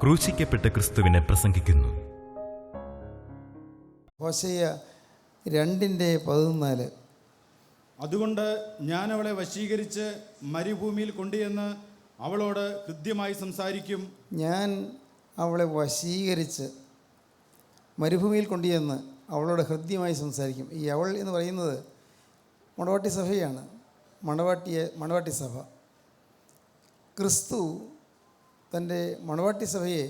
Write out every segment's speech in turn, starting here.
ക്രൂശിക്കപ്പെട്ട ക്രിസ്തുവിനെ പ്രസംഗിക്കുന്നു. ഹോശയ്യ 2:14. അതുകൊണ്ട് ഞാൻ അവളെ വശീകരിച്ച് മരുഭൂമിയിൽ കൊണ്ടുചെന്ന് അവളോട് ഹൃദ്യമായി സംസാരിക്കും. ഞാൻ അവളെ വശീകരിച്ച് മരുഭൂമിയിൽ കൊണ്ടുചെന്ന് അവളോട് ഹൃദ്യമായി സംസാരിക്കും. ഈ അവൾ എന്ന് പറയുന്നത് മണവാട്ടി സഭയാണ്. മണവാട്ടി സഭ. ക്രിസ്തു തൻ്റെ മണവാട്ടി സഭയെ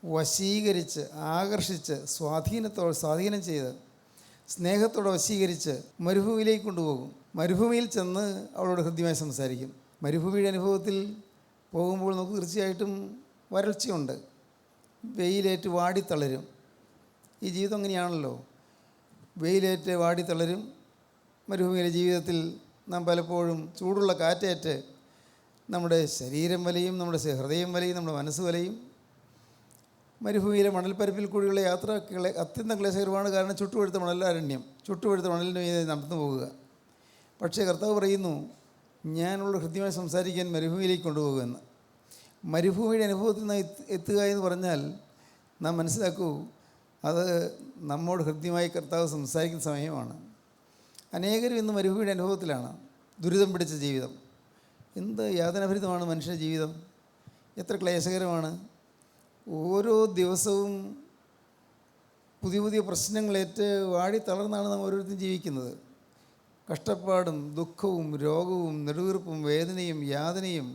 വശീകരിച്ച്, ആകർഷിച്ച്, സ്വാധീനം ചെയ്ത്, സ്നേഹത്തോടെ വശീകരിച്ച് മരുഭൂമിയിലേക്ക് കൊണ്ടുപോകും. മരുഭൂമിയിൽ ചെന്ന് അവളോട് ഹൃദ്യമായി സംസാരിക്കും. മരുഭൂമിയുടെ അനുഭവത്തിൽ പോകുമ്പോൾ നമുക്ക് തീർച്ചയായിട്ടും വരൾച്ചയുണ്ട്, വെയിലേറ്റ് വാടിത്തളരും. ഈ ജീവിതം അങ്ങനെയാണല്ലോ, വെയിലേറ്റ് വാടിത്തളരും. മരുഭൂമിയിലെ ജീവിതത്തിൽ നാം പലപ്പോഴും ചൂടുള്ള കാറ്റേറ്റ് നമ്മുടെ ശരീരം വലയും, നമ്മുടെ ഹൃദയം വലയും, നമ്മുടെ മനസ്സ് വലയും. മരുഭൂമിയിലെ മണൽപ്പരപ്പിൽ കൂടിയുള്ള യാത്ര അത്യന്തം ക്ലേശകരമാണ്. കാരണം ചുട്ടുപഴുത്ത മണലാരണ്യം, ചുട്ടുപഴുത്ത മണലിന് മീതെ നടന്നു പോകുക. പക്ഷേ കർത്താവ് പറയുന്നു, ഞാനുള്ള ഹൃദ്യമായി സംസാരിക്കാൻ മരുഭൂമിയിലേക്ക് കൊണ്ടുപോകുമെന്ന്. മരുഭൂമിയുടെ അനുഭവത്തിൽ നിന്ന് എത്തുക എന്ന് പറഞ്ഞാൽ നാം മനസ്സിലാക്കൂ, അത് നമ്മോട് ഹൃദ്യമായി കർത്താവ് സംസാരിക്കുന്ന സമയമാണ്. അനേകരും ഇന്ന് മരുഭൂമിയുടെ അനുഭവത്തിലാണ്. ദുരിതം പിടിച്ച ജീവിതം, എന്ത് യാതനാഭരിതമാണ് മനുഷ്യൻ്റെ ജീവിതം, എത്ര ക്ലേശകരമാണ്. ഓരോ ദിവസവും പുതിയ പുതിയ പ്രശ്നങ്ങളേറ്റ് വാടി തളർന്നാണ് നാം ഓരോരുത്തരും ജീവിക്കുന്നത്. കഷ്ടപ്പാടും ദുഃഖവും രോഗവും നെടുവീർപ്പും വേദനയും യാതനയും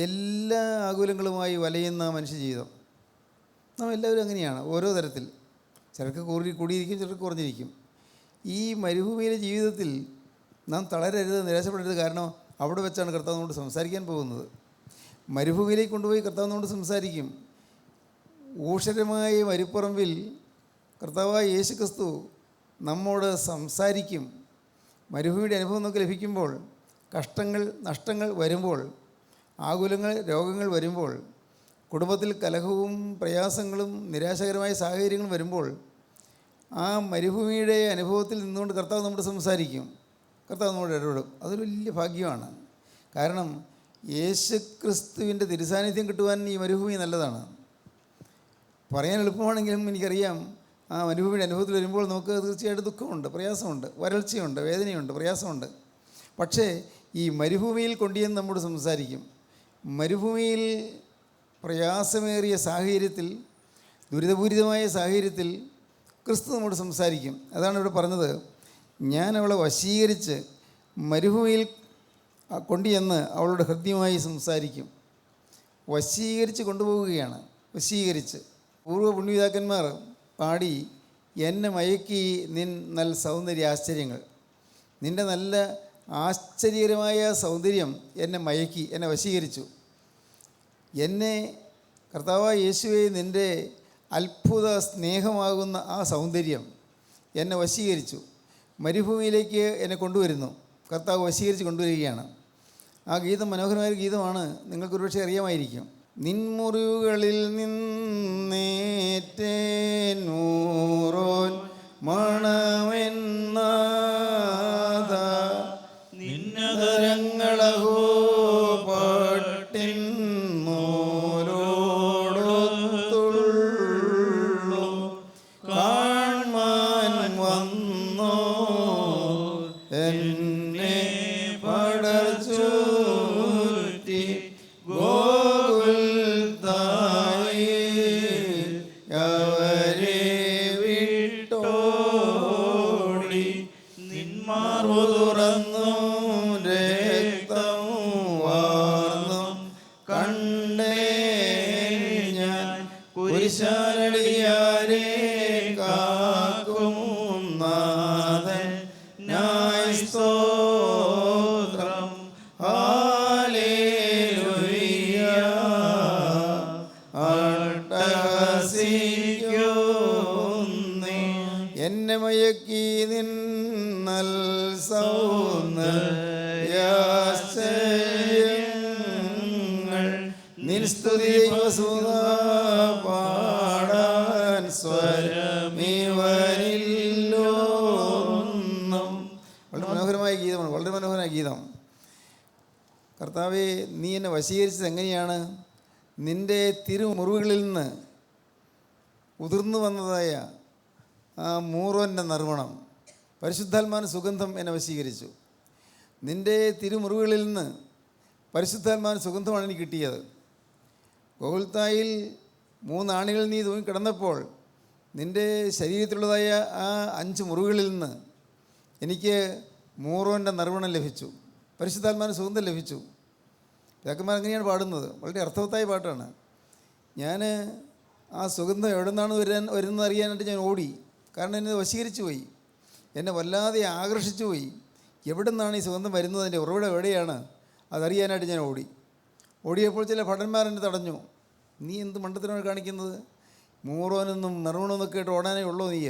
എല്ലാ ആകുലങ്ങളുമായി വലയുന്ന മനുഷ്യജീവിതം. നാം എല്ലാവരും അങ്ങനെയാണ്, ഓരോ തരത്തിൽ. ചിലർക്ക് കൂടിയിരിക്കും, ചിലർക്ക് കുറഞ്ഞിരിക്കും. ഈ മരുഭൂമിയിലെ ജീവിതത്തിൽ നാം തളരരുത്, നിരാശപ്പെടരുത്. കാരണം അവിടെ വെച്ചാണ് കർത്താവ് നമ്മോട് സംസാരിക്കാൻ പോകുന്നത്. മരുഭൂമിയിലേക്ക് കൊണ്ടുപോയി കർത്താവ് നമ്മോട് സംസാരിക്കും. ഊഷരമായ മരുപ്പറമ്പിൽ കർത്താവായ യേശു ക്രിസ്തു നമ്മോട് സംസാരിക്കും. മരുഭൂമിയുടെ അനുഭവം നമുക്ക് ലഭിക്കുമ്പോൾ, കഷ്ടങ്ങൾ, നഷ്ടങ്ങൾ വരുമ്പോൾ, ആകുലങ്ങൾ, രോഗങ്ങൾ വരുമ്പോൾ, കുടുംബത്തിൽ കലഹവും പ്രയാസങ്ങളും നിരാശകരമായ സാഹചര്യങ്ങളും വരുമ്പോൾ, ആ മരുഭൂമിയുടെ അനുഭവത്തിൽ നിന്നുകൊണ്ട് കർത്താവ് നമ്മോട് സംസാരിക്കും, കർത്താവ് നമ്മോട് ഇടപെടും. അതൊരു വലിയ ഭാഗ്യമാണ്. കാരണം യേശു ക്രിസ്തുവിൻ്റെ തിരുസാന്നിധ്യം കിട്ടുവാൻ ഈ മരുഭൂമി നല്ലതാണ്. പറയാൻ എളുപ്പമാണെങ്കിലും എനിക്കറിയാം, ആ മരുഭൂമിയുടെ അനുഭവത്തിൽ വരുമ്പോൾ നമുക്ക് തീർച്ചയായിട്ടും ദുഃഖമുണ്ട്, പ്രയാസമുണ്ട്, വരൾച്ചയുണ്ട്, വേദനയുണ്ട്, പ്രയാസമുണ്ട്. പക്ഷേ ഈ മരുഭൂമിയിൽ കൊണ്ടുചെന്ന് നമ്മോട് സംസാരിക്കും. മരുഭൂമിയിൽ പ്രയാസമേറിയ സാഹചര്യത്തിൽ, ദുരിതപൂരിതമായ സാഹചര്യത്തിൽ ക്രിസ്തു നമ്മോട് സംസാരിക്കും. അതാണ് ഇവിടെ പറഞ്ഞത്, ഞാൻ അവളെ വശീകരിച്ച് മരുഭൂമിയിൽ കൊണ്ടുചെന്ന് അവളോട് ഹൃദ്യമായി സംസാരിക്കും. വശീകരിച്ച് കൊണ്ടുപോവുകയാണ്. വശീകരിച്ച് പൂർവ്വ പുണ്യപിതാക്കന്മാർ പാടി, എന്നെ മയക്കി നിൻ നല്ല സൗന്ദര്യ ആശ്ചര്യങ്ങൾ. നിൻ്റെ നല്ല ആശ്ചര്യകരമായ സൗന്ദര്യം എന്നെ മയക്കി, എന്നെ വശീകരിച്ചു. എന്നെ കർത്താവായ യേശുവേ, നിൻ്റെ അത്ഭുത സ്നേഹമാകുന്ന ആ സൗന്ദര്യം എന്നെ വശീകരിച്ചു. മരുഭൂമിയിലേക്ക് എന്നെ കൊണ്ടുവരുന്നു. കർത്താവ് വശീകരിച്ച് കൊണ്ടുവരികയാണ്. ആ ഗീതം മനോഹരമായൊരു ഗീതമാണ്, നിങ്ങൾക്കൊരുപക്ഷെ അറിയാമായിരിക്കും. നിൻമുറിവുകളിൽ നിന്നേറ്റോൻ മണമെന്നാഥ, നിന്നതരങ്ങളഹോ പട്ടിൻ മോലോടൊത്തുള്ളു കാൺമാൻ വന്നോ എന്നെ പടർച്ചൂറ്റി എന്നെ മയക്കി നിന്നൽ സൗന്ദര്യാശ്ചര്യങ്ങൾ നിൻ സ്തുതി പാടാൻ സ്വരമിവരില്ലോന്നും. വളരെ മനോഹരമായ ഗീതമാണ്, വളരെ മനോഹരമായ ഗീതം. കർത്താവേ, നീ എന്നെ വശീകരിച്ചത് എങ്ങനെയാണ്? നിൻ്റെ തിരുമുറിവുകളിൽ നിന്ന് ഉതിർന്നു വന്നതായ ആ മൂറോൻ്റെ നർമ്മണം, പരിശുദ്ധാത്മാവിൻ്റെ സുഗന്ധം എന്നെ വശീകരിച്ചു. നിൻ്റെ തിരുമുറിവുകളിൽ നിന്ന് പരിശുദ്ധാത്മാവിൻ്റെ സുഗന്ധമാണ് എനിക്ക് കിട്ടിയത്. ഗോകുൽത്തായിൽ 3 ആണികൾ നീ തൂങ്ങിക്കിടന്നപ്പോൾ നിൻ്റെ ശരീരത്തിലുള്ളതായ ആ 5 മുറിവുകളിൽ നിന്ന് എനിക്ക് മൂറോൻ്റെ നർമ്മണം ലഭിച്ചു, പരിശുദ്ധാത്മാവിൻ്റെ സുഗന്ധം ലഭിച്ചു. പിതാക്കന്മാർ അങ്ങനെയാണ് പാടുന്നത്. വളരെ അർത്ഥവത്തായ പാട്ടാണ്. ഞാൻ ആ സുഗന്ധം എവിടെ നിന്നാണ് വരുന്നത് അറിയാനായിട്ട് ഞാൻ ഓടി. കാരണം എന്നെ വശീകരിച്ചു പോയി, എന്നെ വല്ലാതെ ആകർഷിച്ചു പോയി. എവിടെ നിന്നാണ് ഈ സുഗന്ധം വരുന്നത്, അതിൻ്റെ ഉറവിടം എവിടെയാണ്, അതറിയാനായിട്ട് ഞാൻ ഓടിയപ്പോൾ ചില ഭടന്മാർ എന്നെ തടഞ്ഞു. നീ എന്ത് മണ്ടത്തിനാണ് കാണിക്കുന്നത്? മൂറോനെന്നും നറുമണമെന്നൊക്കെ ആയിട്ട് ഓടാനേ ഉള്ളൂ നീ?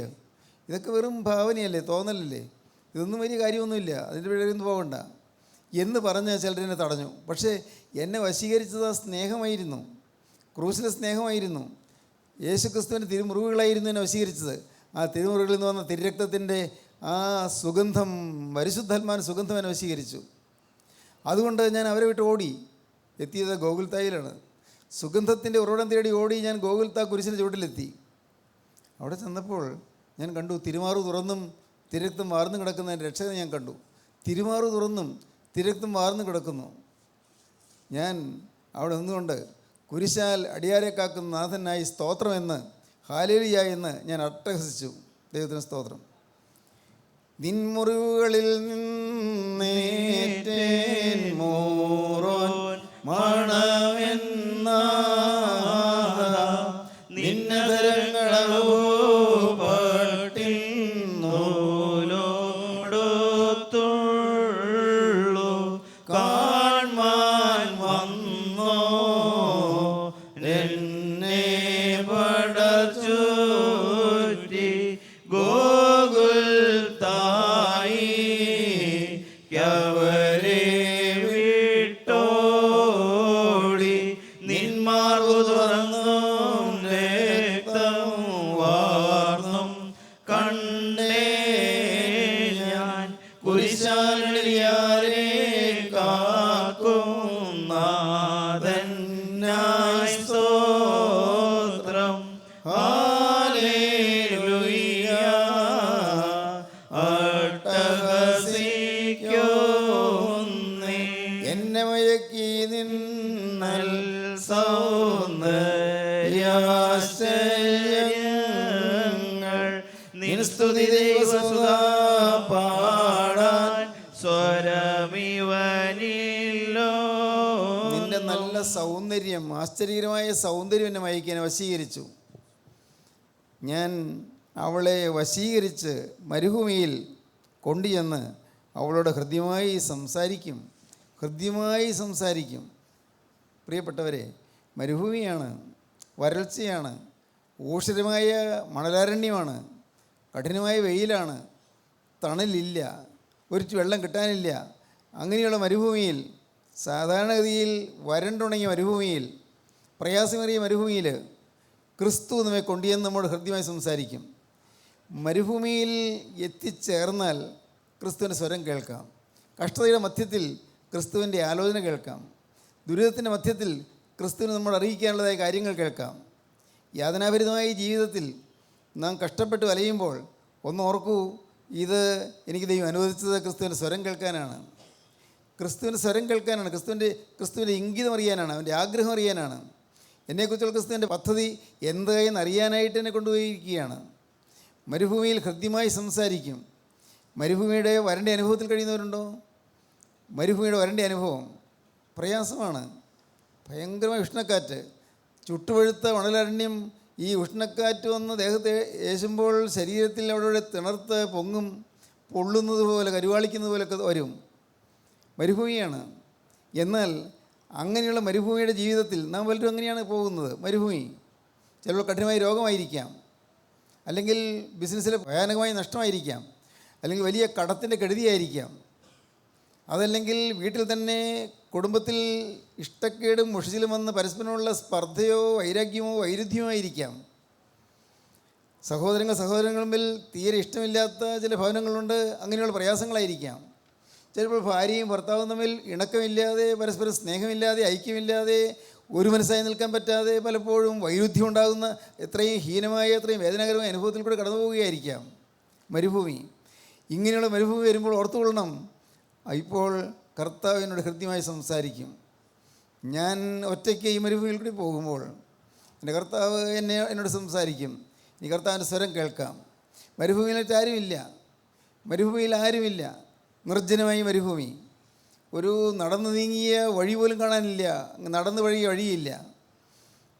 ഇതൊക്കെ വെറും ഭാവനയല്ലേ, തോന്നലല്ലേ, ഇതൊന്നും വലിയ കാര്യമൊന്നുമില്ല, അതിൻ്റെ പിഴയൊന്നും പോകണ്ട എന്ന് പറഞ്ഞ് ചിലരെന്നെ തടഞ്ഞു. പക്ഷേ എന്നെ വശീകരിച്ചത് ആ സ്നേഹമായിരുന്നു, ക്രൂശിലെ സ്നേഹമായിരുന്നു. യേശുക്രിസ്തുവിൻ്റെ തിരുമുറിവുകളായിരുന്നു എന്നെ വശീകരിച്ചത്. ആ തിരുമുറികളിൽ നിന്ന് വന്ന തിരുരക്തത്തിൻ്റെ ആ സുഗന്ധം, പരിശുദ്ധാത്മാവിൻ്റെ സുഗന്ധം എന്നെ വശീകരിച്ചു. അതുകൊണ്ട് ഞാൻ അവരെ വിട്ട് ഓടി. എത്തിയത് ഗോകുൽത്തായിലാണ്. സുഗന്ധത്തിൻ്റെ ഉറവിടം തേടി ഓടി ഞാൻ ഗോകുൽത്താ കുരിശിൻ്റെ ചുവട്ടിലെത്തി. അവിടെ ചെന്നപ്പോൾ ഞാൻ കണ്ടു, തിരുമാറു തുറന്നും തിരക്തം വാർന്നു കിടക്കുന്ന രക്ഷകനെ ഞാൻ കണ്ടു. തിരുമാറു തുറന്നും തിരക്തം വാർന്നു കിടക്കുന്നു. ഞാൻ അവിടെ നിന്നുകൊണ്ട് കുരിശാൽ അടിയാരെ കാക്കുന്ന നാഥനായി സ്തോത്രമെന്ന്, ഹല്ലേലൂയ എന്ന് ഞാൻ അട്ടഹസിച്ചു. ദൈവത്തിന് സ്തോത്രം. നിൻമുറിവുകളിൽ നിന്നേറ്റേൻ മോറോൻ മണമെന്നാഥ, നിന്നതരങ്ങളോ പട്ടിന്നോലോടൊത്തുള്ളു കാൺമാൻ വന്നോ എന്നെ പടച്ചൂറ്റി ഗോകുൽത്തായി യവരെ വിട്ടോടി നിന്മാർഗു തുറന്നും രക്തം വാർന്നും കണ്ടേ ഞാൻ കുരിശാലിയാരെ കാക്കും നാഥനായി സ്തോത്രം. ഹല്ലേലൂയ അട്ടഹസിക്കുന്നേ. എന്നെ മയക്കി നിന്നൽ സൗന്ദര്യാശ്ചര്യങ്ങൾ നിൻ സ്തുതി ദൈവസുതാ പാടാൻ സ്വരമിവനില്ലോ. നിന്റെ നല്ല സൗന്ദര്യം, ആശ്ചര്യകരമായ സൗന്ദര്യം എന്നെ മയക്കി എന്നെ വശീകരിച്ചു. ഞാൻ അവളെ വശീകരിച്ച് മരുഭൂമിയിൽ കൊണ്ടുചെന്ന് അവളോട് ഹൃദ്യമായി സംസാരിക്കും. പ്രിയപ്പെട്ടവരെ, മരുഭൂമിയാണ്, വരൾച്ചയാണ്, ഊഷരമായ മണലാരണ്യമാണ്, കഠിനമായ വെയിലാണ്, തണലില്ല, ഒരു വെള്ളം കിട്ടാനില്ല. അങ്ങനെയുള്ള മരുഭൂമിയിൽ, സാധാരണഗതിയിൽ വരണ്ടുണങ്ങിയ മരുഭൂമിയിൽ, പ്രയാസമേറിയ മരുഭൂമിയിൽ ക്രിസ്തു നമ്മെ കൊണ്ടുചെന്ന് നമ്മോട് ഹൃദ്യമായി സംസാരിക്കും. മരുഭൂമിയിൽ എത്തിച്ചേർന്നാൽ ക്രിസ്തുവിൻ്റെ സ്വരം കേൾക്കാം. കഷ്ടതയുടെ മധ്യത്തിൽ ക്രിസ്തുവിൻ്റെ ആലോചന കേൾക്കാം. ദുരിതത്തിൻ്റെ മധ്യത്തിൽ ക്രിസ്തുവിന് നമ്മൾ അറിയിക്കാനുള്ളതായ കാര്യങ്ങൾ കേൾക്കാം. യാതനാഭരിതമായ ഈ ജീവിതത്തിൽ നാം കഷ്ടപ്പെട്ട് വലയുമ്പോൾ ഒന്ന് ഓർക്കൂ, ഇത് എനിക്ക് ദൈവം അനുവദിച്ചത് ക്രിസ്തുവിൻ്റെ സ്വരം കേൾക്കാനാണ്. ക്രിസ്തുവിൻ്റെ സ്വരം കേൾക്കാനാണ്, ക്രിസ്തുവിൻ്റെ ഇംഗിതം അറിയാനാണ്, അവൻ്റെ ആഗ്രഹം അറിയാനാണ്. എന്നെക്കുറിച്ചുള്ള ക്രിസ്തുവിൻ്റെ പദ്ധതി എന്തായെന്ന് അറിയാനായിട്ട് എന്നെ കൊണ്ടുപോയിരിക്കുകയാണ്. മരുഭൂമിയിൽ ഹൃദ്യമായി സംസാരിക്കും. മരുഭൂമിയുടെ വരണ്ട അനുഭവത്തിൽ കഴിയുന്നവരുണ്ടോ? മരുഭൂമിയുടെ വരണ്ട അനുഭവം പ്രയാസമാണ്. ഭയങ്കരമായ ഉഷ്ണക്കാറ്റ്, ചുട്ടുപഴുത്ത മണലരണ്യം. ഈ ഉഷ്ണക്കാറ്റ് വന്ന് ദേഹത്തെ ഏശുമ്പോൾ ശരീരത്തിൽ അവിടെ തിണർത്ത് പൊങ്ങും, പൊള്ളുന്നത് പോലെ, കരുവാളിക്കുന്നത് പോലൊക്കെ വരും. മരുഭൂമിയാണ്. എന്നാൽ അങ്ങനെയുള്ള മരുഭൂമിയുടെ ജീവിതത്തിൽ നാം പലരും അങ്ങനെയാണ് പോകുന്നത്. മരുഭൂമി ചിലപ്പോൾ കഠിനമായ രോഗമായിരിക്കാം, അല്ലെങ്കിൽ ബിസിനസ്സിലെ ഭയാനകമായ നഷ്ടമായിരിക്കാം, അല്ലെങ്കിൽ വലിയ കടത്തിൻ്റെ കെടുതിയായിരിക്കാം, അതല്ലെങ്കിൽ വീട്ടിൽ തന്നെ കുടുംബത്തിൽ ഇഷ്ടക്കേടും മുഷിച്ചിലും വന്ന് പരസ്പരമുള്ള സ്പർദ്ധയോ വൈരാഗ്യമോ വൈരുദ്ധ്യമോ ആയിരിക്കാം. സഹോദരങ്ങൾ തമ്മിൽ തീരെ ഇഷ്ടമില്ലാത്ത ചില ഭവനങ്ങളുണ്ട്, അങ്ങനെയുള്ള പ്രയാസങ്ങളായിരിക്കാം. ചിലപ്പോൾ ഭാര്യയും ഭർത്താവും തമ്മിൽ ഇണക്കമില്ലാതെ, പരസ്പരം സ്നേഹമില്ലാതെ, ഐക്യമില്ലാതെ, ഒരു മനസ്സായി നിൽക്കാൻ പറ്റാതെ പലപ്പോഴും വൈരുദ്ധ്യം ഉണ്ടാകുന്ന എത്രയും ഹീനമായ എത്രയും വേദനാകരമായ അനുഭവത്തിൽ കൂടെ കടന്നു പോവുകയായിരിക്കാം മരുഭൂമി. ഇങ്ങനെയുള്ള മരുഭൂമി വരുമ്പോൾ ഓർത്തുകൊള്ളണം, ഇപ്പോൾ കർത്താവ് എന്നോട് ഹൃദ്യമായി സംസാരിക്കും. ഞാൻ ഒറ്റയ്ക്ക് ഈ മരുഭൂമിയിൽ കൂടി പോകുമ്പോൾ എൻ്റെ കർത്താവ് എന്നോട് സംസാരിക്കും. ഇനി കർത്താവിൻ്റെ സ്വരം കേൾക്കാം. മരുഭൂമിയിലായിട്ട് ആരുമില്ല, മരുഭൂമിയിൽ ആരുമില്ല, നിർജ്ജനമായി മരുഭൂമി. ഒരു നടന്നു നീങ്ങിയ വഴി പോലും കാണാനില്ല, നടന്ന് വഴിയില്ല.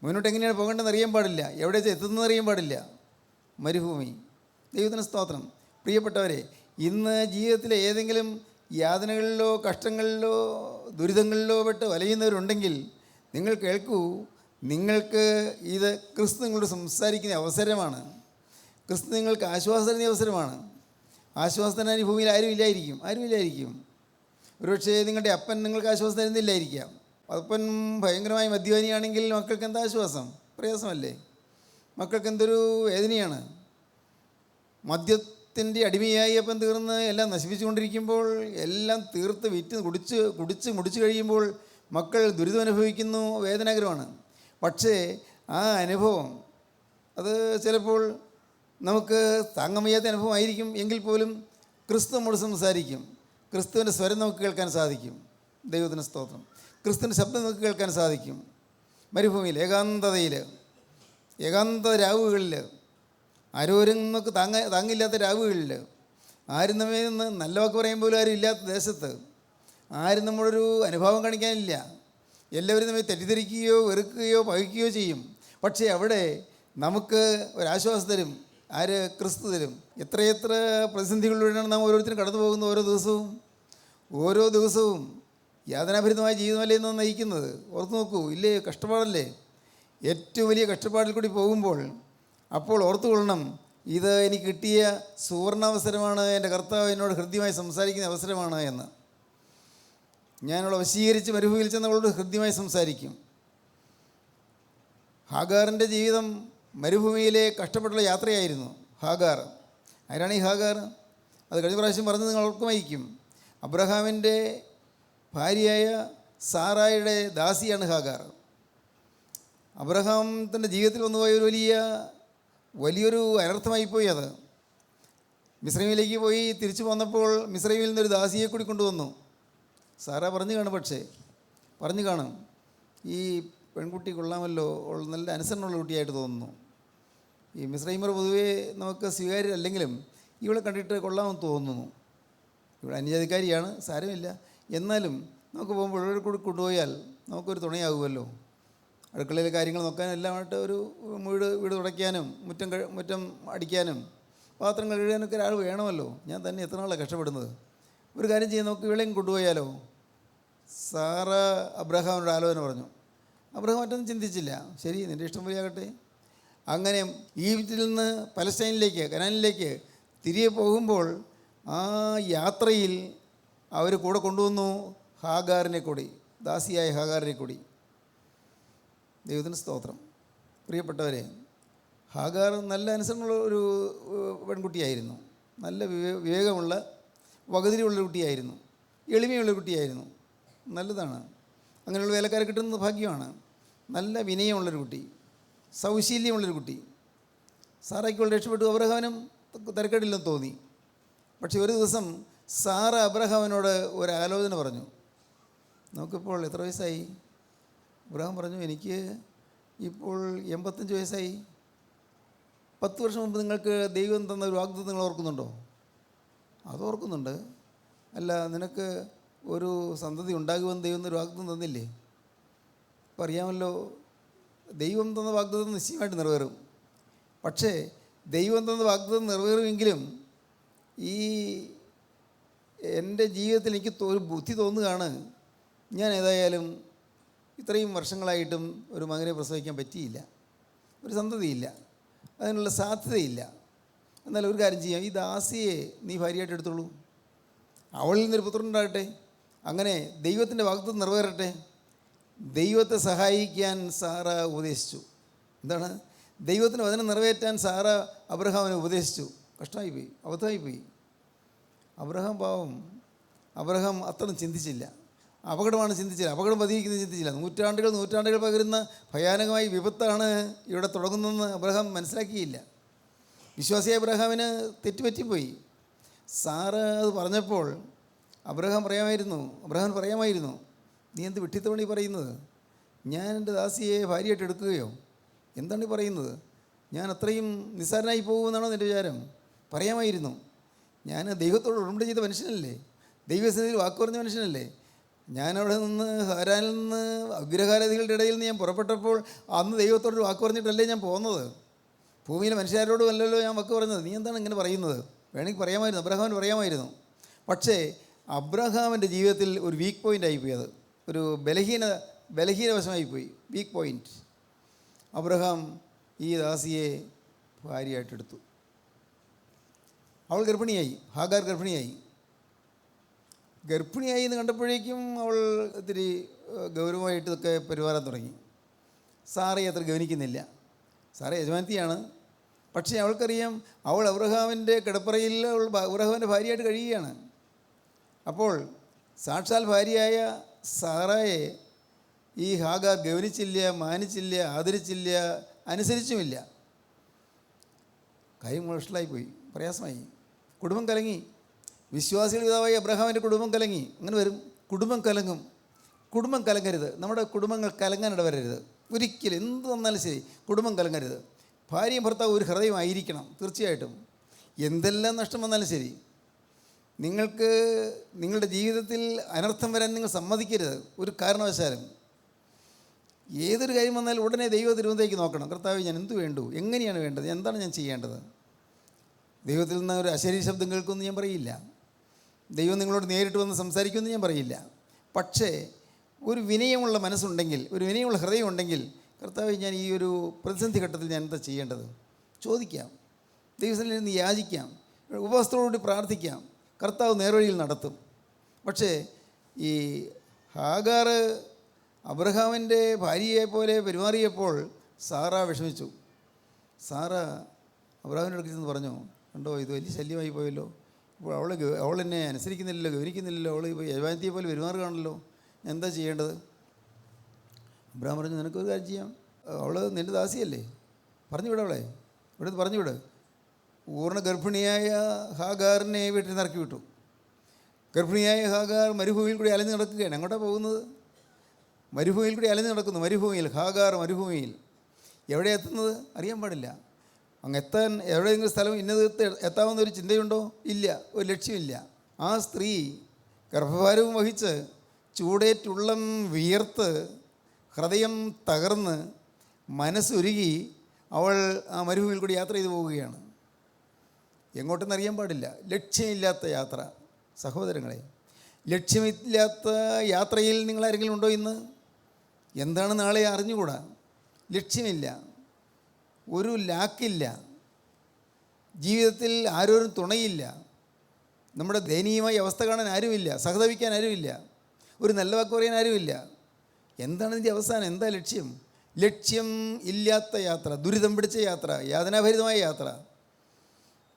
മുന്നോട്ട് എങ്ങനെയാണ് പോകേണ്ടതെന്ന് അറിയാൻ പാടില്ല, എവിടെ എത്തുന്നതെന്ന് അറിയാൻ പാടില്ല. മരുഭൂമി. ദൈവത്തിന് സ്തോത്രം. പ്രിയപ്പെട്ടവരെ, ഇന്ന് ജീവിതത്തിലെ ഏതെങ്കിലും യാതനകളിലോ കഷ്ടങ്ങളിലോ ദുരിതങ്ങളിലോ പെട്ട് വലയുന്നവരുണ്ടെങ്കിൽ നിങ്ങൾ കേൾക്കൂ, നിങ്ങൾക്ക് ഇത് ക്രിസ്തു നിങ്ങളോട് സംസാരിക്കുന്ന അവസരമാണ്. ക്രിസ്തു നിങ്ങൾക്ക് ആശ്വാസം തരുന്ന അവസരമാണ്. ആശ്വാസത്തിനായി ഭൂമിയിൽ ആരുമില്ലായിരിക്കും. ഒരുപക്ഷേ നിങ്ങളുടെ അപ്പൻ നിങ്ങൾക്ക് ആശ്വാസം തരുന്നില്ലായിരിക്കാം. അപ്പൻ ഭയങ്കരമായി മദ്യപാനിയാണെങ്കിൽ മക്കൾക്ക് എന്താ ആശ്വാസം? പ്രയാസമല്ലേ? മക്കൾക്ക് എന്തൊരു വേദനയാണ്. മദ്യത്തിൻ്റെ അടിമയായി അപ്പം തീർന്ന് എല്ലാം നശിപ്പിച്ചുകൊണ്ടിരിക്കുമ്പോൾ, എല്ലാം തീർത്ത് വിറ്റ് കുടിച്ച് മുടിച്ച് കഴിയുമ്പോൾ മക്കൾ ദുരിതം അനുഭവിക്കുന്നു, വേദനാകരമാണ്. പക്ഷേ ആ അനുഭവം അത് ചിലപ്പോൾ നമുക്ക് താങ്ങാൻ വയ്യാത്ത അനുഭവമായിരിക്കും. എങ്കിൽ പോലും ക്രിസ്തു നമ്മോട് സംസാരിക്കും. ക്രിസ്തുവിൻ്റെ സ്വരം നമുക്ക് കേൾക്കാൻ സാധിക്കും. ദൈവത്തിന് സ്തോത്രം. ക്രിസ്തുവിൻ്റെ ശബ്ദം നമുക്ക് കേൾക്കാൻ സാധിക്കും. മരുഭൂമിയിൽ ഏകാന്ത രാവുകളിൽ, ആരോരും നമുക്ക് താങ്ങില്ലാത്ത രാവുകളിൽ, ആരും നമ്മിൽ നിന്ന് നല്ല വാക്ക് പറയാൻ പോലും ആരും ഇല്ലാത്ത ദേശത്ത്, ആരും നമ്മളൊരു അനുഭവം കാണിക്കാനില്ല. എല്ലാവരും നമ്മെ തെറ്റിദ്ധരിക്കുകയോ വെറുക്കുകയോ പകയ്ക്കുകയോ ചെയ്യും. പക്ഷേ അവിടെ നമുക്ക് ഒരാശ്വാസം തരും. ആര്? ക്രിസ്തു തരും. എത്രയെത്ര പ്രതിസന്ധികളിലൂടെയാണ് നാം ഓരോരുത്തരും കടന്നു പോകുന്നത്. ഓരോ ദിവസവും യാതനാഭരിതമായ ജീവിതമല്ലേ നാം നയിക്കുന്നത്. ഓർത്ത് നോക്കൂ, ഇല്ലേ? കഷ്ടപ്പാടല്ലേ? ഏറ്റവും വലിയ കഷ്ടപ്പാടിൽ കൂടി പോകുമ്പോൾ അപ്പോൾ ഓർത്തുകൊള്ളണം, ഇത് എനിക്ക് കിട്ടിയ സുവർണാവസരമാണ്. എൻ്റെ കർത്താവ് എന്നോട് ഹൃദ്യമായി സംസാരിക്കുന്ന അവസരമാണ് എന്ന്. ഞാനവളെ വശീകരിച്ച് മരുഭൂമിയിൽ ചെന്നവളോട് ഹൃദ്യമായി സംസാരിക്കും. ഹാഗാറിൻ്റെ ജീവിതം മരുഭൂമിയിലെ കഷ്ടപ്പെട്ടുള്ള യാത്രയായിരുന്നു. ഹാഗാർ ആരാണ്? ഈ ഹാഗാർ അത് കഴിഞ്ഞ പ്രാവശ്യം പറഞ്ഞത് നിങ്ങൾ ഓർക്കുമായിരിക്കും. അബ്രഹാമിൻ്റെ ഭാര്യയായ സാറായുടെ ദാസിയാണ് ഹാഗാർ. അബ്രഹാമിൻ്റെ ജീവിതത്തിൽ വന്നുപോയ ഒരു വലിയൊരു അനർത്ഥമായിപ്പോയി. അത് മിസ്രൈമിലേക്ക് പോയി തിരിച്ചു പോന്നപ്പോൾ മിസ്രൈമിൽ നിന്നൊരു ദാസിയെ കൂടി കൊണ്ടുവന്നു. സാറ പറഞ്ഞു കാണും, ഈ പെൺകുട്ടി കൊള്ളാമല്ലോ, നല്ല അനുസരണമുള്ള കുട്ടിയായിട്ട് തോന്നുന്നു. ഈ മിസ്രൈമർ പൊതുവേ നമുക്ക് സ്വീകാര്യരല്ലെങ്കിലും ഇവളെ കണ്ടിട്ട് കൊള്ളാമെന്ന് തോന്നുന്നു. ഇവിടെ അന്യജാതിക്കാരിയാണ്, സാരമില്ല. എന്നാലും നമുക്ക് പോകുമ്പോൾ ഇവിടെ കൂടി കൊണ്ടുപോയാൽ നമുക്കൊരു തുണയാകുമല്ലോ. അടുക്കളയിലെ കാര്യങ്ങൾ നോക്കാനും എല്ലാമായിട്ട് ഒരു വീട് തുടയ്ക്കാനും മുറ്റം അടിക്കാനും പാത്രം കഴുകാനൊക്കെ ഒരാൾ വേണമല്ലോ. ഞാൻ തന്നെ എത്ര നാളാണ് കഷ്ടപ്പെടുന്നത്. ഒരു കാര്യം ചെയ്യാൻ നമുക്ക് ഇവളെയും കൊണ്ടുപോയാലോ? സാറ അബ്രഹാമിനോട് ആലോചന പറഞ്ഞു. അബ്രഹാം മറ്റൊന്നും ചിന്തിച്ചില്ല. ശരി, നിൻ്റെ ഇഷ്ടം പോലെയാകട്ടെ. അങ്ങനെ ഈജിപ്തിൽ നിന്ന് പലസ്തീനിലേക്ക്, കനാനിലേക്ക് തിരികെ പോകുമ്പോൾ ആ യാത്രയിൽ അവർ കൂടെ കൊണ്ടുവന്നു ഹാഗാറിനെ കൂടി, ദാസിയായ ഹാഗാറിനെ കൂടി. ദൈവത്തിന് സ്തോത്രം. പ്രിയപ്പെട്ടവരെ, ഹാഗാർ നല്ല അനുസരണമുള്ള ഒരു പെൺകുട്ടിയായിരുന്നു. നല്ല വിവേകമുള്ള വകതിരിവുള്ള കുട്ടിയായിരുന്നു. എളിമയുള്ള കുട്ടിയായിരുന്നു. നല്ലതാണ്. അങ്ങനെയുള്ള വേലക്കാരെ കിട്ടുന്നത് ഭാഗ്യമാണ്. നല്ല വിനയമുള്ളൊരു കുട്ടി, സൗശീല്യമുള്ളൊരു കുട്ടി. സാറയ്ക്കുള്ള രക്ഷപ്പെട്ടു. അബ്രഹാമിനും തിരക്കേടില്ലെന്ന് തോന്നി. പക്ഷേ ഒരു ദിവസം സാറ അബ്രഹാമിനോട് ഒരു ആലോചന പറഞ്ഞു. നമുക്കിപ്പോൾ എത്ര വയസ്സായി? അബ്രഹാം പറഞ്ഞു, എനിക്ക് ഇപ്പോൾ 85 വയസ്സായി. 10 വർഷം മുമ്പ് നിങ്ങൾക്ക് ദൈവം തന്ന ഒരു വാഗ്ദത്തം നിങ്ങൾ ഓർക്കുന്നുണ്ടോ? അതോർക്കുന്നുണ്ട്. അല്ല, നിനക്ക് ഒരു സന്തതി ഉണ്ടാകുമെന്ന് ദൈവം ഒരു വാഗ്ദത്തം തന്നില്ലേ? ഇപ്പം അറിയാമല്ലോ, ദൈവം തന്ന വാഗ്ദത്തം നിശ്ചയമായിട്ട് നിറവേറും. പക്ഷേ ദൈവം തന്ന വാഗ്ദത്തം നിറവേറുമെങ്കിലും ഈ എൻ്റെ ജീവിതത്തിൽ എനിക്ക് ഒരു ബുദ്ധി തോന്നുകയാണ്, ഞാൻ ഏതായാലും ഇത്രയും വർഷങ്ങളായിട്ടും ഒരു മകനെ പ്രസവിക്കാൻ പറ്റിയില്ല, ഒരു സന്തതിയില്ല, അതിനുള്ള സാധ്യതയില്ല. എന്നാൽ ഒരു കാര്യം ചെയ്യാം, ഈ ദാസിയെ നീ ഭാര്യയായിട്ട് എടുത്തോളൂ, അവളിൽ നിന്നൊരു പുത്രനുണ്ടാകട്ടെ, അങ്ങനെ ദൈവത്തിൻ്റെ വാഗ്ദത്തം നിറവേറട്ടെ. ദൈവത്തെ സഹായിക്കാൻ സാറ ഉപദേശിച്ചു. എന്താണ്? ദൈവത്തിന് വചനം നിറവേറ്റാൻ സാറ അബ്രഹാമിനെ ഉപദേശിച്ചു. കഷ്ടമായിപ്പോയി, അബദ്ധമായിപ്പോയി. അബ്രഹാം പാവം, അബ്രഹാം അത്രയും ചിന്തിച്ചില്ല. അപകടമാണ് ചിന്തിച്ചില്ല, അപകടം പതിയിരിക്കുന്നത് ചിന്തിച്ചില്ല. നൂറ്റാണ്ടുകൾ പകരുന്ന ഭയാനകമായ വിപത്താണ് ഇവിടെ തുടങ്ങുന്നതെന്ന് അബ്രഹാം മനസ്സിലാക്കിയില്ല. വിശ്വാസിയായ അബ്രഹാമിന് തെറ്റുപറ്റിപ്പോയി. സാറ് അത് പറഞ്ഞപ്പോൾ അബ്രഹാം പറയാമായിരുന്നു, നീ എന്ത് വിഡ്ഢിത്തമാണ് ഈ പറയുന്നത്? ഞാൻ എൻ്റെ ദാസിയെ ഭാര്യയായിട്ട് എടുക്കുകയോ? എന്താണ് ഈ പറയുന്നത്? ഞാൻ അത്രയും നിസ്സാരനായി പോകുമെന്നാണോ നിൻ്റെ വിചാരം? പറയാമായിരുന്നു. ഞാൻ ദൈവത്തോട് ഉടമ്പടി ചെയ്ത മനുഷ്യനല്ലേ, ദൈവസന്നിധിയിൽ വാക്ക് പറഞ്ഞ മനുഷ്യനല്ലേ. ഞാനവിടെ നിന്ന് ഹാരാനിൽ നിന്ന് വിഗ്രഹാരാധികളുടെ ഇടയിൽ നിന്ന് ഞാൻ പുറപ്പെട്ടപ്പോൾ അന്ന് ദൈവത്തോട് വാക്ക് പറഞ്ഞിട്ടല്ലേ ഞാൻ പോകുന്നത്. ഭൂമിയിലെ മനുഷ്യരോടും അല്ലല്ലോ ഞാൻ വാക്ക് പറഞ്ഞത്. നീ എന്താണ് ഇങ്ങനെ പറയുന്നത്? വേണമെങ്കിൽ പറയാമായിരുന്നു, അബ്രഹാമിന് പറയാമായിരുന്നു. പക്ഷേ അബ്രഹാമിൻ്റെ ജീവിതത്തിൽ ഒരു വീക്ക് പോയിൻ്റ് ആയിപ്പോയി. അത് ഒരു ബലഹീനവശമായിപ്പോയി, വീക്ക് പോയിൻ്റ്. അബ്രഹാം ഈ ദാസിയെ ഭാര്യയായിട്ടെടുത്തു. അവൾ ഗർഭിണിയായി, ഹാഗാർ ഗർഭിണിയായി എന്ന് കണ്ടപ്പോഴേക്കും അവൾ ഇത്തിരി ഗൗരവമായിട്ടൊക്കെ പെരുമാറാൻ തുടങ്ങി. സാറയെ അത്ര ഗവനിക്കുന്നില്ല. സാറ യജമാനത്തിയാണ്. പക്ഷേ അവൾക്കറിയാം അവൾ അബ്രഹാമിൻ്റെ കിടപ്പറയിൽ അബ്രഹാമിൻ്റെ ഭാര്യയായിട്ട് കഴിയുകയാണ്. അപ്പോൾ സാക്ഷാൽ ഭാര്യയായ സാറായെ ഈ ഹാഗാർ ഗവനിച്ചില്ല, മാനിച്ചില്ല, ആദരിച്ചില്ല, അനുസരിച്ചുമില്ല. കാര്യം ഇമോഷണലായിപ്പോയി, പ്രയാസമായി. കുടുംബം കലങ്ങി. വിശ്വാസികൾ പിതാവായി അബ്രഹാമിൻ്റെ കുടുംബം കലങ്ങി. അങ്ങനെ വരും, കുടുംബം കലങ്ങും. കുടുംബം കലങ്ങരുത്, നമ്മുടെ കുടുംബങ്ങൾ കലങ്ങാനിട വരരുത് ഒരിക്കലും. എന്ത് വന്നാലും ശരി കുടുംബം കലങ്ങരുത്. ഭാര്യയും ഭർത്താവും ഒരു ഹൃദയമായിരിക്കണം തീർച്ചയായിട്ടും. എന്തെല്ലാം നഷ്ടം വന്നാലും ശരി, നിങ്ങൾക്ക് നിങ്ങളുടെ ജീവിതത്തിൽ അനർത്ഥം വരാൻ നിങ്ങൾ സമ്മതിക്കരുത് ഒരു കാരണവശാലും. ഏതൊരു കാര്യം വന്നാലും ഉടനെ ദൈവത്തിരുവന്തേക്ക് നോക്കണം. കർത്താവ്, ഞാൻ എന്ത് വേണ്ടു, എങ്ങനെയാണ് വേണ്ടത്, എന്താണ് ഞാൻ ചെയ്യേണ്ടത്? ദൈവത്തിൽ നിന്ന് ഒരു അശരീര ശബ്ദം കേൾക്കുമെന്ന് ഞാൻ പറയില്ല. ദൈവം നിങ്ങളോട് നേരിട്ട് വന്ന് സംസാരിക്കുമെന്ന് ഞാൻ പറയില്ല. പക്ഷേ ഒരു വിനയമുള്ള മനസ്സുണ്ടെങ്കിൽ, ഒരു വിനയമുള്ള ഹൃദയം ഉണ്ടെങ്കിൽ, കർത്താവ്, ഞാൻ ഈ ഒരു പ്രതിസന്ധി ഘട്ടത്തിൽ ഞാൻ എന്താ ചെയ്യേണ്ടത് ചോദിക്കാം. ദൈവത്തിൽ നിന്ന് യാചിക്കാം, ഉപവാസത്തോടുകൂടി പ്രാർത്ഥിക്കാം. കർത്താവ് നേർവഴിയിൽ നടത്തും. പക്ഷേ ഈ ഹാഗാർ അബ്രഹാമിൻ്റെ ഭാര്യയെ പോലെ പെരുമാറിയപ്പോൾ സാറ വിഷമിച്ചു. സാറ അബ്രഹാമിൻ്റെ അടുത്ത് നിന്ന് പറഞ്ഞു, കണ്ടോ ഇത് വലിയ ശല്യമായി പോയല്ലോ. ഇപ്പോൾ അവൾ എന്നെ അനുസരിക്കുന്നില്ലല്ലോ, ഗവനിക്കുന്നില്ലല്ലോ, അവൾ ഇപ്പോൾ യജമാനത്തിയെ പോലെ പെരുമാറുകയാണല്ലോ, എന്താ ചെയ്യേണ്ടത്? അബ്രഹാം പറഞ്ഞു, നിനക്കൊരു കാര്യം ചെയ്യാം, അവൾ നിൻ്റെ ദാസിയല്ലേ, പറഞ്ഞുവിട്, അവളെ ഇവിടെ നിന്ന് പറഞ്ഞുവിട്. പൂർണ്ണ ഗർഭിണിയായ ഹാഗാറിനെ വീട്ടിൽ നിന്ന് ഇറക്കി വിട്ടു. ഗർഭിണിയായ ഹാഗാർ മരുഭൂമിയിൽ കൂടി അലഞ്ഞു നടക്കുകയാണ്. എങ്ങോട്ടാണ് പോകുന്നത്? മരുഭൂമിയിൽ കൂടി അലഞ്ഞു നടക്കുന്നു. ഹാഗാർ മരുഭൂമിയിൽ. എവിടെ എത്തുന്നത് അറിയാൻ പാടില്ല. അങ്ങ് എത്താൻ എവിടെയെങ്കിലും സ്ഥലം ഇന്നത് എത്താവുന്നൊരു ചിന്തയുണ്ടോ? ഇല്ല, ഒരു ലക്ഷ്യമില്ല. ആ സ്ത്രീ ഗർഭഭാരവും വഹിച്ച് ചൂടേറ്റുള്ളം വിയർത്ത് ഹൃദയം തകർന്ന് മനസ്സുരുകി അവൾ ആ മരുഭൂമിയിൽ കൂടി യാത്ര ചെയ്തു പോവുകയാണ്. എങ്ങോട്ടെന്ന് അറിയാൻ പാടില്ല. ലക്ഷ്യമില്ലാത്ത യാത്ര. സഹോദരങ്ങളെ, ലക്ഷ്യമില്ലാത്ത യാത്രയിൽ നിങ്ങളാരെങ്കിലും ഉണ്ടോ ഇന്ന്? എന്താണ് നാളെ അറിഞ്ഞുകൂടാ. ലക്ഷ്യമില്ല, ഒരു ലാക്കില്ല, ജീവിതത്തിൽ ആരോരും തുണയില്ല, നമ്മുടെ ദയനീയമായ അവസ്ഥ കാണാൻ ആരുമില്ല, സഹതപിക്കാൻ ആരുമില്ല, ഒരു നല്ല വാക്ക് പറയാൻ ആരുമില്ല. എന്താണ് ഇതിൻ്റെ അവസാനം? എന്താ ലക്ഷ്യം? ലക്ഷ്യം ഇല്ലാത്ത യാത്ര, ദുരിതം പിടിച്ച യാത്ര, യാതനാഭരിതമായ യാത്ര.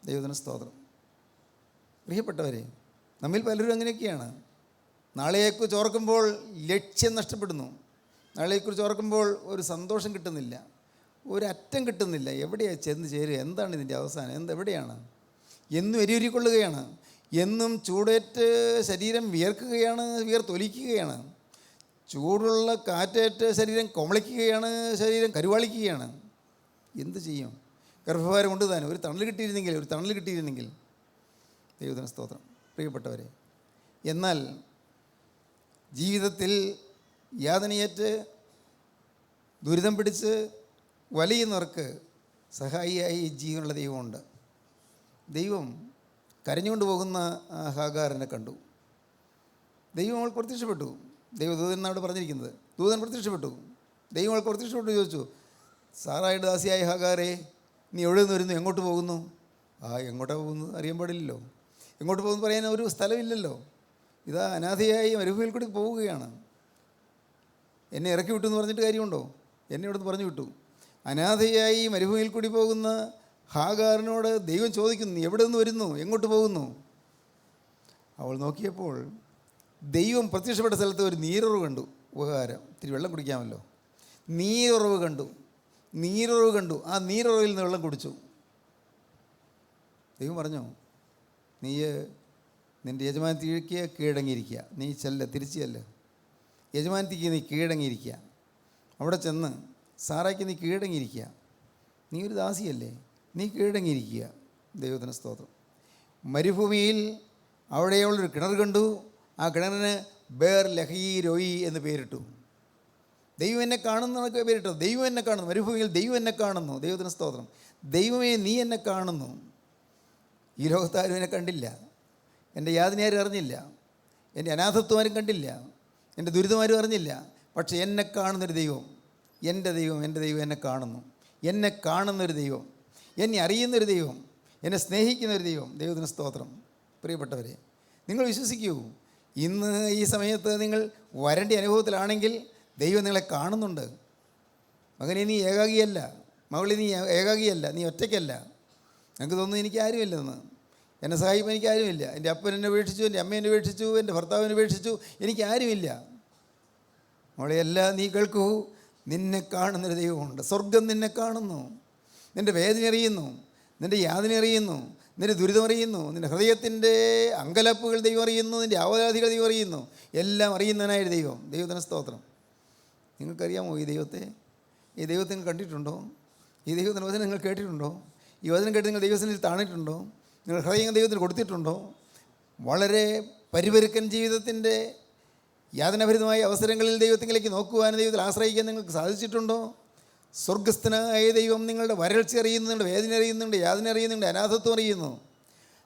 ദൈവത്തിന് സ്തോത്രം. പ്രിയപ്പെട്ടവരെ, നമ്മിൽ പലരും അങ്ങനെയൊക്കെയാണ്. നാളെയെക്കുറിച്ച് ഓർക്കുമ്പോൾ ലക്ഷ്യം നഷ്ടപ്പെടുന്നു. നാളെയെക്കുറിച്ച് ഓർക്കുമ്പോൾ ഒരു സന്തോഷം കിട്ടുന്നില്ല, ഒരറ്റം കിട്ടുന്നില്ല. എവിടെയാണ് ചെന്ന് ചേരുക? എന്താണ് ഇതിൻ്റെ അവസാനം? എവിടെയാണ്? എന്നും എരിയുരിക്കൊള്ളുകയാണ്, എന്നും ചൂടേറ്റ് ശരീരം വിയർക്കുകയാണ്, വിയർത്തൊലിക്കുകയാണ്. ചൂടുള്ള കാറ്റേറ്റ് ശരീരം കൊമളിക്കുകയാണ്, ശരീരം കരുവാളിക്കുകയാണ്. എന്ത് ചെയ്യും? ഗർഭഭാരം കൊണ്ട് താനും ഒരു തണൽ കിട്ടിയിരുന്നെങ്കിൽ. ദൈവത്തിന് സ്തോത്രം. പ്രിയപ്പെട്ടവരെ, എന്നാൽ ജീവിതത്തിൽ യാതനയേറ്റ് ദുരിതം പിടിച്ച് വലയുന്നവർക്ക് സഹായിയായി ജീവനുള്ള ദൈവമുണ്ട്. ദൈവം കരഞ്ഞുകൊണ്ട് പോകുന്ന ഹാഗാറിനെ കണ്ടു. ദൈവം അവൾക്ക് പ്രത്യക്ഷപ്പെട്ടു. ദൈവദൂതൻ എന്നാണ് പറഞ്ഞിരിക്കുന്നത്. ദൂതൻ പ്രത്യക്ഷപ്പെട്ടു. ദൈവം അവൾക്ക് പ്രത്യക്ഷപ്പെട്ടു. ചോദിച്ചു, സാറായുടെ ദാസിയായ ഹാഗാറെ, നീ എവിടെ നിന്ന് വരുന്നു? എങ്ങോട്ട് പോകുന്നു? എങ്ങോട്ടാണ് പോകുന്നത് അറിയാൻ പാടില്ലല്ലോ. എങ്ങോട്ട് പോകുന്നു പറയാൻ ഒരു സ്ഥലമില്ലല്ലോ. ഇതാ അനാഥയായി മരുഭൂമിയിൽ കൂടി പോവുകയാണ്. എന്നെ ഇറക്കി വിട്ടു എന്ന് പറഞ്ഞിട്ട് കാര്യമുണ്ടോ? എന്നെ ഇവിടെ നിന്ന് പറഞ്ഞു വിട്ടു. അനാഥയായി മരുഭൂമിയിൽ കൂടി പോകുന്ന ഹാഗാറിനോട് ദൈവം ചോദിക്കുന്നു, നീ എവിടെ നിന്ന് വരുന്നു? എങ്ങോട്ട് പോകുന്നു? അവൾ നോക്കിയപ്പോൾ ദൈവം പ്രത്യക്ഷപ്പെട്ട സ്ഥലത്ത് ഒരു നീരുറവ് കണ്ടു. ഉപകാരം, ഇത്തിരി വെള്ളം കുടിക്കാമല്ലോ. നീരുറവ് കണ്ടു. ആ നീരുറവിൽ നിന്ന് വെള്ളം കുടിച്ചു. ദൈവം പറഞ്ഞു, നീ നിൻ്റെ യജമാനത്തിക്ക് കീഴടങ്ങിയിരിക്കുക. നീ തിരിച്ചു ചെല്ല്. യജമാനത്തിക്ക് നീ കീഴടങ്ങിയിരിക്കുക. അവിടെ ചെന്ന് സാറായ്ക്ക് നീ കീഴടങ്ങിയിരിക്കുക. നീ ഒരു ദാസിയല്ലേ, നീ കീഴടങ്ങിയിരിക്കുക. ദൈവത്തിന് സ്തോത്രം. മരുഭൂമിയിൽ അവിടെയുള്ളൊരു കിണർ കണ്ടു. ആ കിണറിന് ബേർ ലഹീ രോയി എന്ന് പേരിട്ടു. ദൈവം എന്നെ കാണുന്നതൊക്കെ പേരിട്ടു. ദൈവം എന്നെ കാണുന്നു. മരുഭൂമിയിൽ ദൈവം എന്നെ കാണുന്നു. ദൈവത്തിന് സ്തോത്രം. ദൈവമേ, നീ എന്നെ കാണുന്നു. ഈ ലോകത്താരും എന്നെ കണ്ടില്ല. എൻ്റെ യാതനയാരും അറിഞ്ഞില്ല. എൻ്റെ അനാഥത്വമാരും കണ്ടില്ല. എൻ്റെ ദുരിതമാരും അറിഞ്ഞില്ല. പക്ഷേ എന്നെ കാണുന്നൊരു ദൈവം, എൻ്റെ ദൈവം എന്നെ കാണുന്നു. എന്നെ കാണുന്നൊരു ദൈവം, എന്നെ അറിയുന്നൊരു ദൈവം, എന്നെ സ്നേഹിക്കുന്നൊരു ദൈവം. ദൈവത്തിന് സ്തോത്രം. പ്രിയപ്പെട്ടവരെ, നിങ്ങൾ വിശ്വസിക്കൂ, ഇന്ന് ഈ സമയത്ത് നിങ്ങൾ വരണ്ട അനുഭവത്തിലാണെങ്കിൽ ദൈവം നിങ്ങളെ കാണുന്നുണ്ട്. മകനെ, നീ ഏകാഗിയല്ല. മകളെ, നീ ഏകാഗിയല്ല. നീ ഒറ്റയ്ക്കല്ല. എനിക്ക് തോന്നുന്നു എനിക്ക് ആരുമില്ലെന്ന്. എന്നെ സഹായിക്കാൻ എനിക്ക് ആരുമില്ല. എൻ്റെ അപ്പൻ എന്നെ ഉപേക്ഷിച്ചു, എൻ്റെ അമ്മ എന്നെ ഉപേക്ഷിച്ചു, എൻ്റെ ഭർത്താവിനെ ഉപേക്ഷിച്ചു. എനിക്ക് ആരുമില്ല. മോളെ, എല്ലാം നീ കേൾക്കൂ. നിന്നെ കാണുന്നൊരു ദൈവമുണ്ട്. സ്വർഗം നിന്നെ കാണുന്നു. നിൻ്റെ വേദന അറിയുന്നു, നിൻ്റെ യാതന അറിയുന്നു, നിൻ്റെ ദുരിതം അറിയുന്നു, നിൻ്റെ ഹൃദയത്തിൻ്റെ അങ്കലപ്പുകൾ ദൈവം അറിയുന്നു, നിൻ്റെ അവരാധികൾ ദൈവം അറിയുന്നു. എല്ലാം അറിയുന്നതിനായ ദൈവം. ദൈവത്തിന് സ്തോത്രം. നിങ്ങൾക്കറിയാമോ ഈ ദൈവത്തെ? ഈ ദൈവത്തെ നിങ്ങൾ കണ്ടിട്ടുണ്ടോ? ഈ ദൈവത്തിൻ്റെ വചനം നിങ്ങൾ കേട്ടിട്ടുണ്ടോ? ഈ വചനം കേട്ട് നിങ്ങൾ ദൈവത്തിൽ താണിട്ടുണ്ടോ? നിങ്ങൾ ഹൃദയം ദൈവത്തിന് കൊടുത്തിട്ടുണ്ടോ? വളരെ പരിപരുക്കൻ ജീവിതത്തിൻ്റെ യാതനാഭരിതമായ അവസരങ്ങളിൽ ദൈവത്തിലേക്ക് നോക്കുവാനും ദൈവത്തിൽ ആശ്രയിക്കാൻ നിങ്ങൾക്ക് സാധിച്ചിട്ടുണ്ടോ? സ്വർഗസ്ഥനായ ദൈവം നിങ്ങളുടെ വരൾച്ച അറിയുന്നു, നിങ്ങളുടെ വേദന അറിയുന്നു, നിങ്ങളുടെ യാതന അറിയുന്നു, നിങ്ങളുടെ അനാഥത്വം അറിയുന്നു.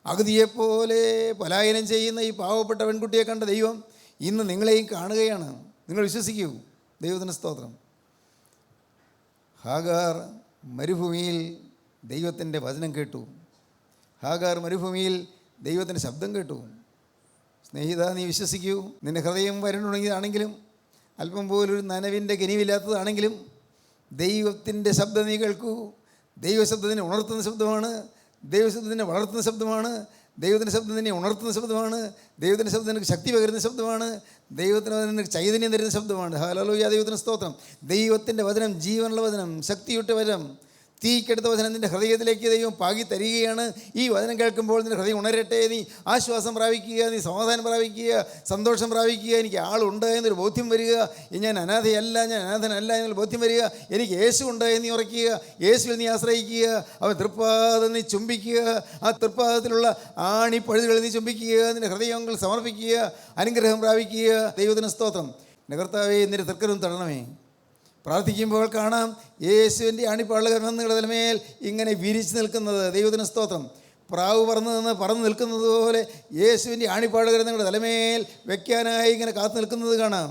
അഗതിയെപ്പോലെ പലായനം ചെയ്യുന്ന ഈ പാവപ്പെട്ട പെൺകുട്ടിയെ കണ്ട ദൈവം ഇന്ന് നിങ്ങളെയും കാണുകയാണ്. നിങ്ങൾ വിശ്വസിക്കൂ. ദൈവത്തിന് സ്തോത്രം. ഹാഗാർ മരുഭൂമിയിൽ ദൈവത്തിൻ്റെ വചനം കേട്ടു. ഹാഗാർ മരുഭൂമിയിൽ ദൈവത്തിൻ്റെ ശബ്ദം കേട്ടു. സ്നേഹിത, നീ വിശ്വസിക്കൂ. നിൻ്റെ ഹൃദയം വരണ്ടുണങ്ങിയതാണെങ്കിലും അല്പം പോലൊരു നനവിൻ്റെ കനിവില്ലാത്തതാണെങ്കിലും ദൈവത്തിൻ്റെ ശബ്ദം നീ കേൾക്കൂ. ദൈവശബ്ദം നിന്നെ ഉണർത്തുന്ന ശബ്ദമാണ്. ദൈവശബ്ദം നിന്നെ വളർത്തുന്ന ശബ്ദമാണ്. ദൈവത്തിൻ്റെ ശബ്ദം നിന്നെ ഉണർത്തുന്ന ശബ്ദമാണ്. ദൈവത്തിൻ്റെ ശബ്ദം നിനക്ക് ശക്തി പകരുന്ന ശബ്ദമാണ്. ദൈവത്തിന് നിനക്ക് ചൈതന്യം തരുന്ന ശബ്ദമാണ്. ഹല്ലേലൂയ, ദൈവത്തിന് സ്തോത്രം. ദൈവത്തിൻ്റെ വചനം ജീവനുള്ള വചനം, ശക്തിയുറ്റ വചനം, തീക്കെടുത്ത വചനം നിൻ്റെ ഹൃദയത്തിലേക്ക് ദൈവം പാകി തരികയാണ്. ഈ വചനം കേൾക്കുമ്പോൾ നിൻ്റെ ഹൃദയം ഉണരട്ടെ. നീ ആശ്വാസം പ്രാപിക്കുക, നീ സമാധാനം പ്രാപിക്കുക, സന്തോഷം പ്രാപിക്കുക. എനിക്ക് ആളുണ്ട് എന്നൊരു ബോധ്യം വരിക. ഞാൻ അനാഥയല്ല, ഞാൻ അനാഥനല്ല എന്നൊരു ബോധ്യം വരിക. എനിക്ക് യേശു ഉണ്ട് എന്ന് ഉറയ്ക്കുക. യേശുവിൽ നീ ആശ്രയിക്കുക. അവൻ തൃപ്പാദം നീ ചുംബിക്കുക. ആ തൃപ്പാദത്തിലുള്ള ആണിപ്പഴുതുകൾ നീ ചുംബിക്കുക. നിൻ്റെ ഹൃദയങ്ങൾ സമർപ്പിക്കുക. അനുഗ്രഹം പ്രാപിക്കുക. ദൈവത്തിന് സ്തോത്രം. എൻ്റെ കർത്താവേ, നിൻ്റെ തൃക്കരം തടണമേ. പ്രാർത്ഥിക്കുമ്പോൾ കാണാം യേശുവിൻ്റെ അണിപ്പാളുകൾ നിങ്ങളുടെ തലമേൽ ഇങ്ങനെ വിരിച്ച് നിൽക്കുന്നത്. ദൈവത്തിന് സ്തോത്രം. പ്രാവ് പറന്ന് നിൽക്കുന്നത് പോലെ യേശുവിൻ്റെ ആണിപ്പാടുകൾ നിങ്ങളുടെ തലമേൽ വയ്ക്കാനായി ഇങ്ങനെ കാത്തു നിൽക്കുന്നത് കാണാം.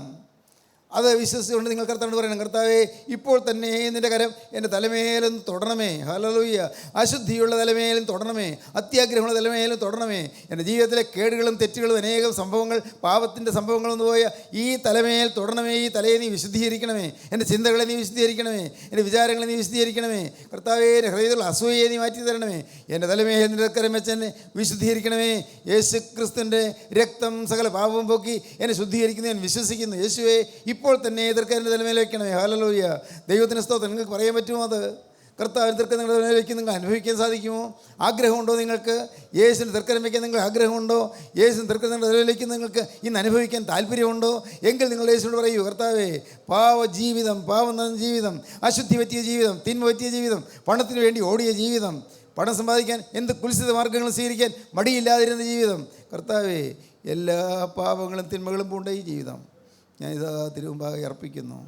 അത് വിശ്വസിച്ചുകൊണ്ട് നിങ്ങൾ കർത്താവിനോട് പറയണം, കർത്താവേ, ഇപ്പോൾ തന്നെ നിൻ്റെ കരം എൻ്റെ തലമേലും തൊടണമേ. ഹല്ലേലൂയ. അശുദ്ധിയുള്ള തലമേലും തൊടണമേ. അത്യാഗ്രഹമുള്ള തലമേലും തൊടണമേ. എൻ്റെ ജീവിതത്തിലെ കേടുകളും തെറ്റുകളും അനേകം സംഭവങ്ങൾ, പാപത്തിൻ്റെ സംഭവങ്ങളൊന്നു പോയ ഈ തലമേൽ തൊടണമേ. ഈ തലയെ നീ വിശുദ്ധീകരിക്കണമേ. എൻ്റെ ചിന്തകളെ നീ വിശുദ്ധീകരിക്കണമേ. എൻ്റെ വിചാരങ്ങളെ നീ വിശുദ്ധീകരിക്കണമേ. കർത്താവേ, എൻ്റെ ഹൃദയത്തിലുള്ള അസൂയയെ നീ മാറ്റി തരണമേ. എൻ്റെ തലമേൽ നിൻ്റെ കരം വെച്ച് എന്നെ വിശുദ്ധീകരിക്കണമേ. യേശു ക്രിസ്തുവിൻ്റെ രക്തം സകല പാപവും പോക്കി എന്നെ ശുദ്ധീകരിക്കുന്നു. ഞാൻ വിശ്വസിക്കുന്നു. യേശുവേ, ഇപ്പോൾ തന്നെ എതിർക്കാരൻ്റെ തലമേൽ വയ്ക്കണമേ. ഹല്ലേലൂയ. ദൈവത്തിന് സ്തോത്രം. നിങ്ങൾക്ക് പറയാൻ പറ്റുമോ? അത് കർത്താവിന് തൃക്കരം നിങ്ങളുടെ തലമേൽ വയ്ക്കും. നിങ്ങൾ അനുഭവിക്കാൻ സാധിക്കുമോ? ആഗ്രഹമുണ്ടോ നിങ്ങൾക്ക്? യേശുവിന് തൃക്കരം വയ്ക്കാൻ നിങ്ങൾ ആഗ്രഹമുണ്ടോ? യേശുവിന് തൃക്കരം നിങ്ങളുടെ തലമേൽ വയ്ക്കും നിങ്ങൾക്ക് ഇന്ന് അനുഭവിക്കാൻ താല്പര്യമുണ്ടോ? എങ്കിൽ നിങ്ങൾ യേശുവിനോട് പറയൂ, കർത്താവേ, പാവ ജീവിതം, പാവം നിറഞ്ഞ ജീവിതം, അശുദ്ധി പറ്റിയ ജീവിതം, തിന്മ പറ്റിയ ജീവിതം, പണത്തിന് വേണ്ടി ഓടിയ ജീവിതം, പണം സമ്പാദിക്കാൻ എന്ത് കുൽസിത മാർഗ്ഗങ്ങളും സ്വീകരിക്കാൻ മടിയില്ലാതിരുന്ന ജീവിതം, കർത്താവേ, എല്ലാ പാപങ്ങളും തിന്മകളും പൂണ്ട ഈ ജീവിതം ഞാനിതാ തിരുമുമ്പാകെ അർപ്പിക്കുന്നു.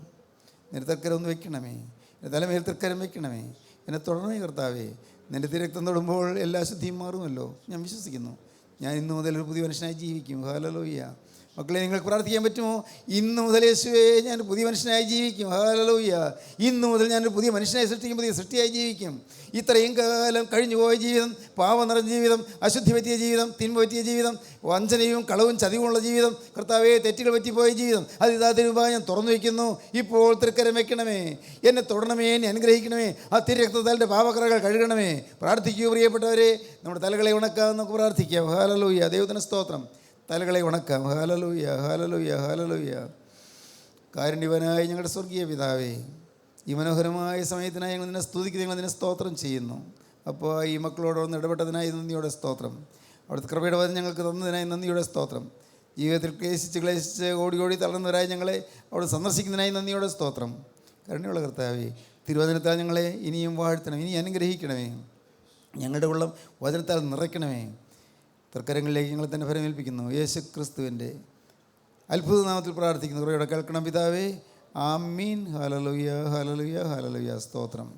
നിന്റെ തൃക്കരം ഒന്ന് വെക്കണമേ. എൻ്റെ തലമേൽ തൃക്കരം വെക്കണമേ. എന്നെ തൊടണമേ കർത്താവേ. നിൻ്റെ തിരക്തം തൊടുമ്പോൾ എല്ലാ ശുദ്ധിയും മാറുമല്ലോ. ഞാൻ വിശ്വസിക്കുന്നു. ഞാൻ ഇന്നു മുതൽ ഒരു പുതിയ മനുഷ്യനായി ജീവിക്കും. ഹല്ലേലൂയ. മക്കളെ, നിങ്ങൾക്ക് പ്രാർത്ഥിക്കാൻ പറ്റുമോ? ഇന്നു മുതൽ യേശുവേ, ഞാൻ പുതിയ മനുഷ്യനായി ജീവിക്കും. ഹല്ലേലൂയ. ഇന്നു മുതൽ ഞാനൊരു പുതിയ മനുഷ്യനായി സൃഷ്ടിക്കും, പുതിയ സൃഷ്ടിയായി ജീവിക്കും. ഇത്രയും കാലം കഴിഞ്ഞു പോയ ജീവിതം, പാപം നിറഞ്ഞ ജീവിതം, അശുദ്ധി പറ്റിയ ജീവിതം, തിന്മ പറ്റിയ ജീവിതം, വഞ്ചനയും കളവും ചതിവുമുള്ള ജീവിതം, കർത്താവേ, തെറ്റുകൾ പറ്റിപ്പോയ ജീവിതം, അത് ഇതാ തിരുമുമ്പാകെ ഞാൻ തുറന്നു വയ്ക്കുന്നു. ഇപ്പോൾ തൃക്കരം വയ്ക്കണമേ. എന്നെ തൊടണമേ. എന്നെ അനുഗ്രഹിക്കണമേ. ആ തിരുരക്തത്താലിൻ്റെ പാപക്കറകൾ കഴുകണമേ. പ്രാർത്ഥിക്കൂ പ്രിയപ്പെട്ടവരെ. നമ്മുടെ തലകളെ ഉണക്കാം. നമുക്ക് പ്രാർത്ഥിക്കാം. ഹല്ലേലൂയ. ദൈവത്തിന് സ്തോത്രം. തലകളെ ഉണക്കാം. ഹല്ലേലൂയ, ഹല്ലേലൂയ, ഹല്ലേലൂയ. കാരുണ്യവാനായ ഞങ്ങളുടെ സ്വർഗീയ പിതാവേ, ഈ മനോഹരമായ സമയത്തിനായി ഞങ്ങൾ നിന്നെ സ്തുതിക്കുന്നു, ഞങ്ങൾ നിന്നെ സ്തോത്രം ചെയ്യുന്നു. അപ്പോൾ ഈ മക്കളോടൊന്ന് ഇടപെട്ടതിനായി നന്ദിയോടെ സ്തോത്രം. അവിടുത്തെ കൃപയുടെ വചനം ഞങ്ങൾക്ക് തന്നതിനായി നന്ദിയോടെ സ്തോത്രം. ജീവിതത്തിൽ ക്ലേശിച്ച് ഓടി തളർന്നവരായി ഞങ്ങളെ അവിടെ സന്ദർശിക്കുന്നതിനായി നന്ദിയോടെ സ്തോത്രം. കരുണയുള്ള കർത്താവേ, തിരുവചനത്താൽ ഞങ്ങളെ ഇനിയും വാഴ്ത്തണം, ഇനി അനുഗ്രഹിക്കണമേ. ഞങ്ങളുടെ ഉള്ളം വചനത്താൽ നിറയ്ക്കണമേ. തർക്കരങ്ങളിലേക്ക് ഞങ്ങൾ തന്നെ ഫലമേൽപ്പിക്കുന്നു. യേശു ക്രിസ്തുവിൻ്റെ അത്ഭുത നാമത്തിൽ പ്രാർത്ഥിക്കുന്നു. കുറേയോടെ കേൾക്കണം പിതാവേ. ആമീൻ. ഹല്ലേലൂയ, ഹല്ലേലൂയ, ഹല്ലേലൂയ. സ്തോത്രം.